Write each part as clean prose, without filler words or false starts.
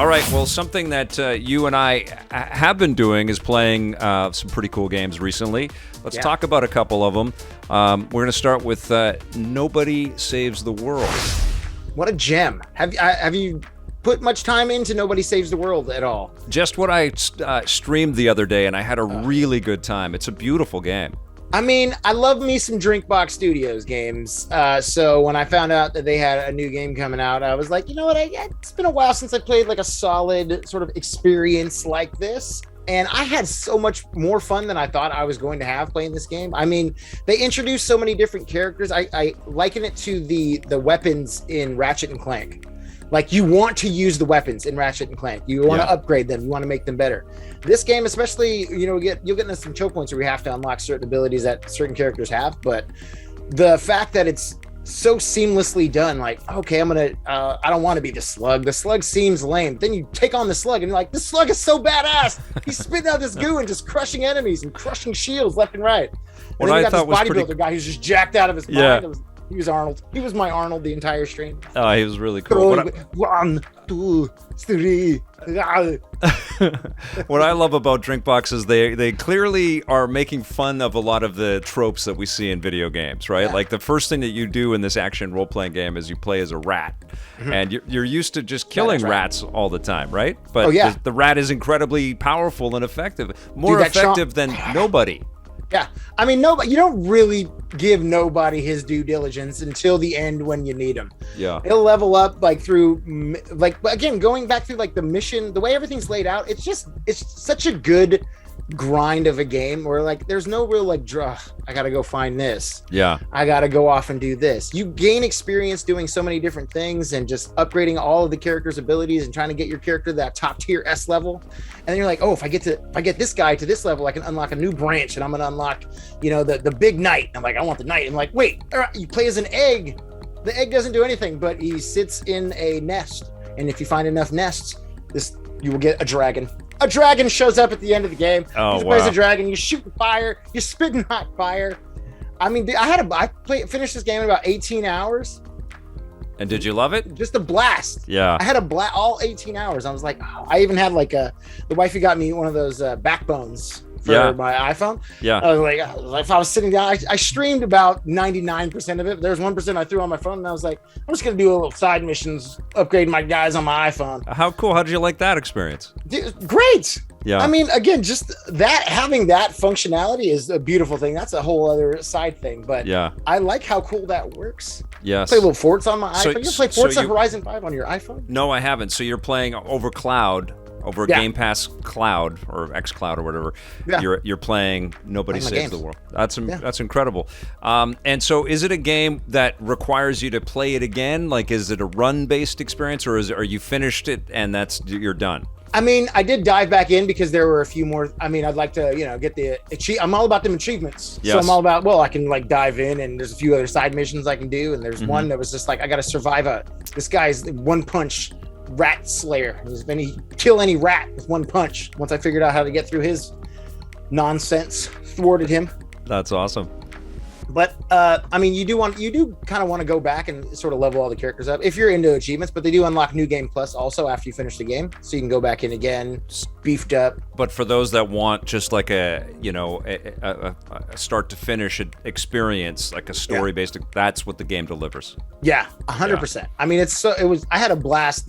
All right, well, something that you and I have been doing is playing some pretty cool games recently. Let's talk about a couple of them. We're going to start with Nobody Saves the World. What a gem. Have you put much time into Nobody Saves the World at all? Just what I streamed the other day, and I had a really good time. It's a beautiful game. I mean, I love me some Drinkbox Studios games. So when I found out that they had a new game coming out, I was like, you know what? It's been a while since I played like a solid sort of experience like this. And I had so much more fun than I thought I was going to have playing this game. I mean, they introduced so many different characters. I liken it to the weapons in Ratchet and Clank. Like, you want to use the weapons in Ratchet and Clank. You want to upgrade them. You want to make them better. This game, especially, you'll get into some choke points where you have to unlock certain abilities that certain characters have. But the fact that it's so seamlessly done, like, okay, I don't want to be the slug. The slug seems lame. Then you take on the slug and you're like, this slug is so badass. He's spitting out this goo and just crushing enemies and crushing shields left and right. And then you got this bodybuilder guy who's just jacked out of his mind. He was Arnold. He was my Arnold the entire stream. Oh, he was really cool. 1, 2, 3. What I love about Drinkbox is they clearly are making fun of a lot of the tropes that we see in video games, right? Yeah. Like, the first thing that you do in this action role-playing game is you play as a rat. Mm-hmm. And you're used to just killing rats all the time, right? But the rat is incredibly powerful and effective. More effective than nobody. Yeah, I mean, you don't really give nobody his due diligence until the end when you need him. Yeah, he'll level up like through, like, again, going back through like the mission, the way everything's laid out. It's such a good grind of a game where, like, there's no real like, I gotta go find this. Yeah, I gotta go off and do this. You gain experience doing so many different things and just upgrading all of the character's abilities and trying to get your character to that top tier S level. And then you're like, oh, if I get this guy to this level, I can unlock a new branch, and I'm gonna unlock, the big knight. I'm like, I want the knight. I'm like, wait, you play as an egg. The egg doesn't do anything, but he sits in a nest, and if you find enough nests, you will get a dragon. A dragon shows up at the end of the game. Oh, you plays a dragon. You shoot fire. You spit hot fire. I mean, I finished this game in about 18 hours. And did you love it? Just a blast. Yeah. I had a blast all 18 hours. I was like, I even had like the wifey got me one of those backbones for my iPhone. Yeah. I was like, if I was sitting down, I streamed about 99% of it. There was 1% I threw on my phone, and I was like, I'm just going to do a little side missions, upgrade my guys on my iPhone. How cool. How did you like that experience? Great. Yeah. I mean, again, just having that functionality is a beautiful thing. That's a whole other side thing. But I like how cool that works. Yes. Play little Forts on my iPhone. You play Forza Horizon 5 on your iPhone? No, I haven't. So you're playing over cloud, over Game Pass Cloud or xCloud or whatever. Yeah. You're playing Nobody Saves the World. That's incredible. And so is it a game that requires you to play it again? Like, is it a run-based experience, or are you finished it and you're done? I mean, I did dive back in because there were a few more. I mean, I'd like to, get I'm all about them achievements. Yes. So I'm all about, I can like dive in, and there's a few other side missions I can do. And there's one that was just like, I got to survive this guy's one punch rat slayer. Then he kill any rat with one punch. Once I figured out how to get through his nonsense, thwarted him. That's awesome. But I mean, you do kind of want to go back and sort of level all the characters up if you're into achievements. But they do unlock New Game Plus also after you finish the game, so you can go back in again, beefed up. But for those that want just like a start to finish experience, like a story based, that's what the game delivers. Yeah, 100%. I mean, I had a blast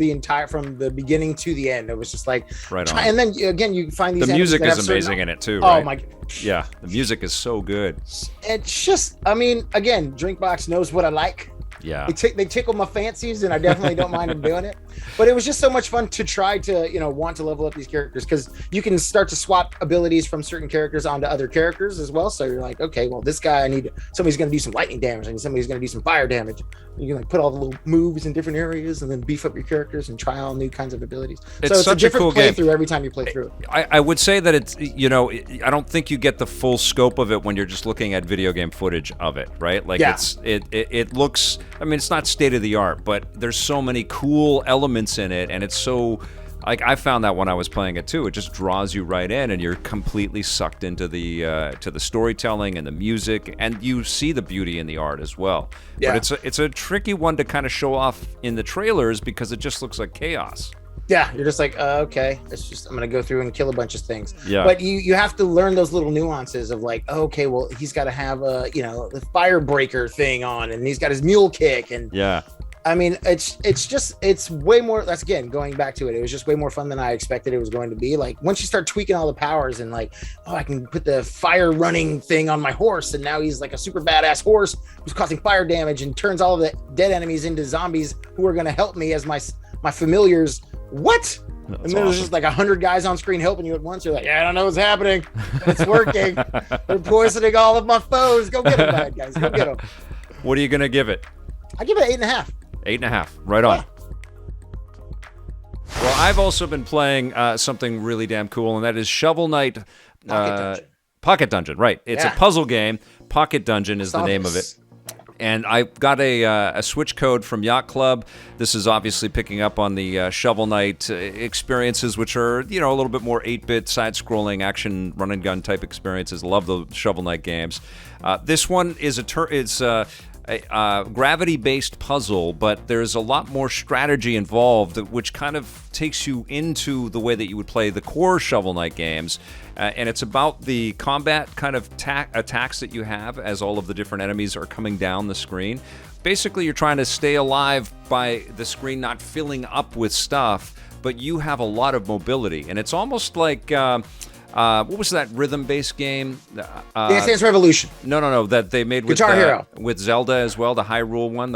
from the beginning to the end. It was just like right on. And then again, you find these. The music is amazing in it too. Right? Oh my. Yeah, the music is so good. It's just, I mean, again, Drinkbox knows what I like. Yeah. They tickle my fancies, and I definitely don't mind them doing it. But it was just so much fun to try to, want to level up these characters, because you can start to swap abilities from certain characters onto other characters as well. So you're like, okay, well, this guy, somebody's going to do some lightning damage, and somebody's going to do some fire damage. You can like put all the little moves in different areas and then beef up your characters and try all new kinds of abilities. So it's a different playthrough every time you play through it. I would say that it's, I don't think you get the full scope of it when you're just looking at video game footage of it, right? Like it looks, I mean, it's not state of the art, but there's so many cool elements in it, and it's so, like, I found that when I was playing it too. It just draws you right in, and you're completely sucked into the storytelling and the music, and you see the beauty in the art as well. Yeah. But it's a tricky one to kind of show off in the trailers because it just looks like chaos. Yeah, you're just like, okay, it's just I'm gonna go through and kill a bunch of things. Yeah. But you have to learn those little nuances of like, okay, well, he's got to have a the fire breaker thing on, and he's got his mule kick, and Yeah. I mean, it's way more. That's again going back to it. It was just way more fun than I expected it was going to be. Like once you start tweaking all the powers and like, oh, I can put the fire running thing on my horse, and now he's like a super badass horse who's causing fire damage and turns all of the dead enemies into zombies who are going to help me as my familiars. What? That's and then there's just like 100 guys on screen helping you at once. You're like, yeah, I don't know what's happening. It's working. They're poisoning all of my foes. Go get them, bad guys. Go get them. What are you gonna give it? I give it 8.5. 8.5. Right on. Yeah. Well, I've also been playing something really damn cool, and that is Shovel Knight Pocket Dungeon. Right. It's a puzzle game. Pocket Dungeon is the name of it. And I got a Switch code from Yacht Club. This is obviously picking up on the Shovel Knight experiences, which are, a little bit more 8-bit side-scrolling action run-and-gun type experiences. Love the Shovel Knight games. This one is a gravity-based puzzle, but there's a lot more strategy involved, which kind of takes you into the way that you would play the core Shovel Knight games. And it's about the combat kind of attacks that you have as all of the different enemies are coming down the screen. Basically, you're trying to stay alive by the screen not filling up with stuff, but you have a lot of mobility. And it's almost like... what was that rhythm-based game? Dance Dance Revolution. No, that they made with Guitar Hero. With Zelda as well, the Hyrule one.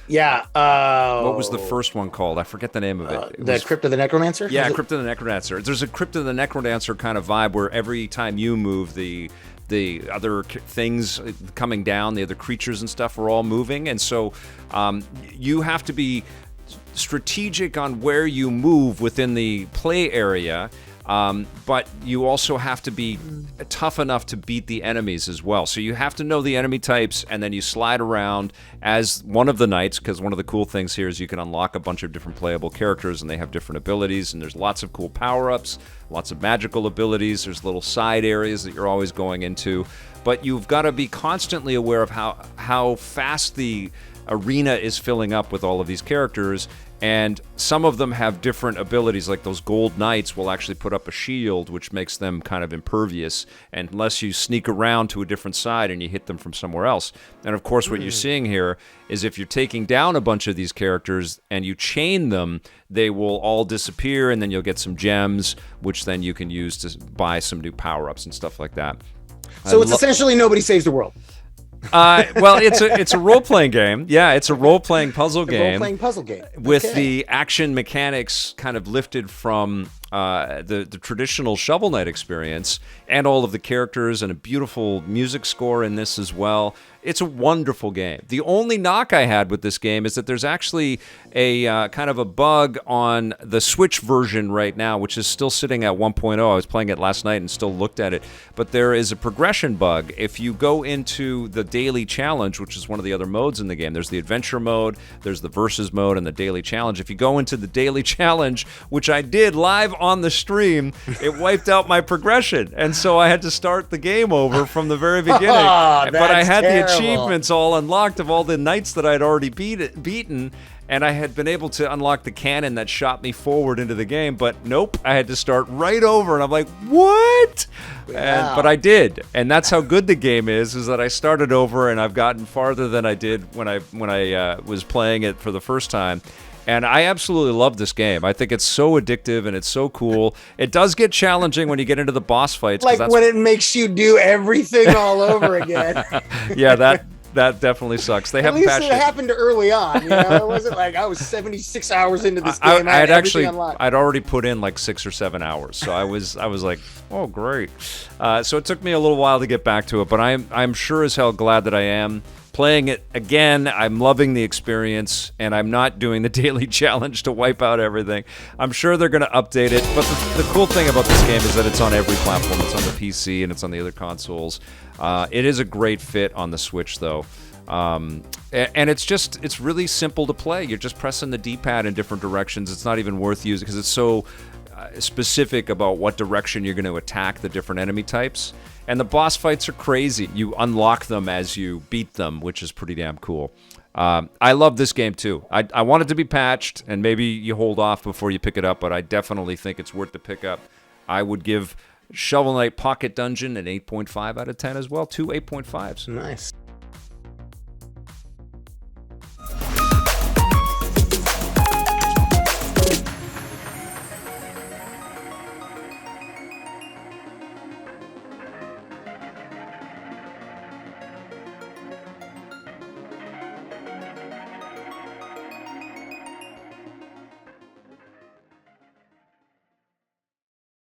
Yeah. What was the first one called? I forget the name of it. The Crypt of the Necromancer? Yeah, Crypt of the Necromancer. There's a Crypt of the Necromancer kind of vibe where every time you move, the other things coming down, the other creatures and stuff are all moving. And so you have to be strategic on where you move within the play area. But you also have to be tough enough to beat the enemies as well. So you have to know the enemy types, and then you slide around as one of the knights, because one of the cool things here is you can unlock a bunch of different playable characters, and they have different abilities, and there's lots of cool power-ups, lots of magical abilities. There's little side areas that you're always going into. But you've got to be constantly aware of how fast the arena is filling up with all of these characters. And some of them have different abilities, like those gold knights will actually put up a shield, which makes them kind of impervious, and unless you sneak around to a different side and you hit them from somewhere else. And of course, what you're seeing here is if you're taking down a bunch of these characters and you chain them, they will all disappear, and then you'll get some gems, which then you can use to buy some new power-ups and stuff like that. So it's essentially Nobody Saves the World. Well, it's a role-playing game. Yeah, it's a role-playing puzzle game. Role-playing puzzle game. With the action mechanics kind of lifted from the traditional Shovel Knight experience, and all of the characters, and a beautiful music score in this as well. It's a wonderful game. The only knock I had with this game is that there's actually a kind of a bug on the Switch version right now, which is still sitting at 1.0. I was playing it last night and still looked at it. But there is a progression bug. If you go into the daily challenge, which is one of the other modes in the game, there's the adventure mode, there's the versus mode, and the daily challenge. If you go into the daily challenge, which I did live on the stream, it wiped out my progression. And so I had to start the game over from the very beginning. But I had the achievements all unlocked of all the knights that I'd already beaten, and I had been able to unlock the cannon that shot me forward into the game, but nope, I had to start right over, and I'm like, what? Wow. But I did, and that's how good the game is that I started over, and I've gotten farther than I did when I was playing it for the first time. And I absolutely love this game. I think it's so addictive and it's so cool. It does get challenging when you get into the boss fights. Like when it makes you do everything all over again. Yeah, that definitely sucks. They At least it happened early on. It wasn't like I was 76 hours into this game. I had everything unlocked. I'd already put in like 6 or 7 hours, so I was like, oh great. So it took me a little while to get back to it, but I'm sure as hell glad that I am playing it again. I'm loving the experience, and I'm not doing the daily challenge to wipe out everything. I'm sure they're going to update it, but the cool thing about this game is that it's on every platform. It's on the PC, and it's on the other consoles. It is a great fit on the Switch, though. And it's really simple to play. You're just pressing the D-pad in different directions. It's not even worth using because it's so specific about what direction you're going to attack the different enemy types. And the boss fights are crazy. You unlock them as you beat them, which is pretty damn cool. I love this game too. I want it to be patched, and maybe you hold off before you pick it up, but I definitely think it's worth the pick up. I would give Shovel Knight Pocket Dungeon an 8.5 out of 10 as well. 2 8.5s. Nice.